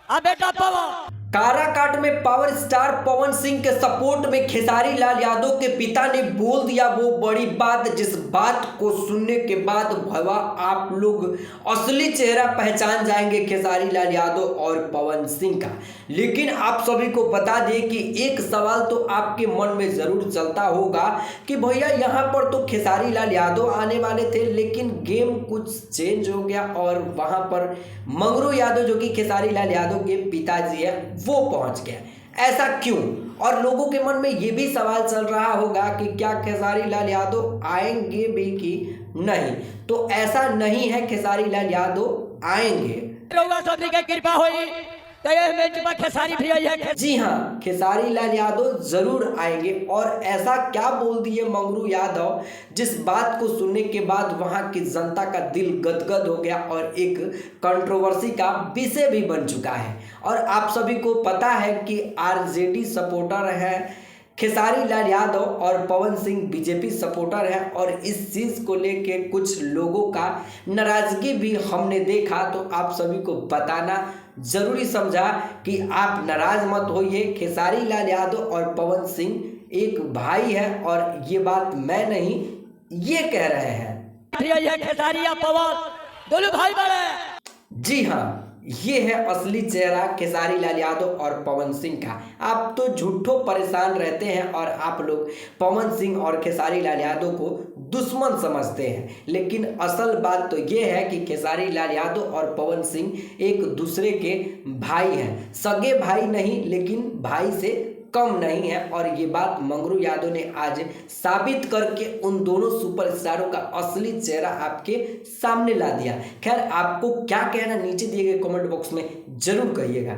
अब बेटा पवन काराकाट में पावर स्टार पवन सिंह के सपोर्ट में खेसारी लाल यादव के पिता ने बोल दिया वो बड़ी बात, जिस बात को सुनने के बाद भवा आप लोग असली चेहरा पहचान जाएंगे खेसारी लाल यादव और पवन सिंह का। लेकिन आप सभी को बता दें कि एक सवाल तो आपके मन में जरूर चलता होगा कि भैया यहाँ पर तो खेसारी लाल यादव आने वाले थे, लेकिन गेम कुछ चेंज हो गया और वहां पर मंगरू यादव जो कि खेसारी लाल यादव के पिताजी है वो पहुंच गया, ऐसा क्यों? और लोगों के मन में ये भी सवाल चल रहा होगा कि क्या खेसारी लाल यादव आएंगे भी कि नहीं। तो ऐसा नहीं है, खेसारी लाल यादव आएंगे, सभी की कृपा हुई तो ये मैच में खेसारी भी आई है। जी हाँ, खेसारी लाल यादव जरूर आएंगे। और ऐसा क्या बोल दिए मंगरू यादव जिस बात को सुनने के बाद वहां की जनता का दिल गदगद हो गया और एक कंट्रोवर्सी का विषय भी बन चुका है। और आप सभी को पता है कि आरजेडी सपोर्टर है खेसारी लाल यादव और पवन सिंह बीजेपी सपोर्टर है, और इस चीज़ को लेके कुछ लोगों का नाराजगी भी हमने देखा। तो आप सभी को बताना जरूरी समझा कि आप नाराज मत होइए, खेसारी लाल यादव और पवन सिंह एक भाई है और ये बात मैं नहीं ये कह रहे हैं। खेसारी या पवन दोनों भाई बड़े। जी हाँ, ये है असली चेहरा खेसारी लाल यादव और पवन सिंह का। आप तो झूठों परेशान रहते हैं और आप लोग पवन सिंह और खेसारी लाल यादव को दुश्मन समझते हैं, लेकिन असल बात तो ये है कि खेसारी लाल यादव और पवन सिंह एक दूसरे के भाई हैं, सगे भाई नहीं लेकिन भाई से कम नहीं है। और ये बात मंगरू यादव ने आज साबित करके उन दोनों सुपरस्टारों का असली चेहरा आपके सामने ला दिया। खैर, आपको क्या कहना नीचे दिए गए कमेंट बॉक्स में जरूर कहिएगा।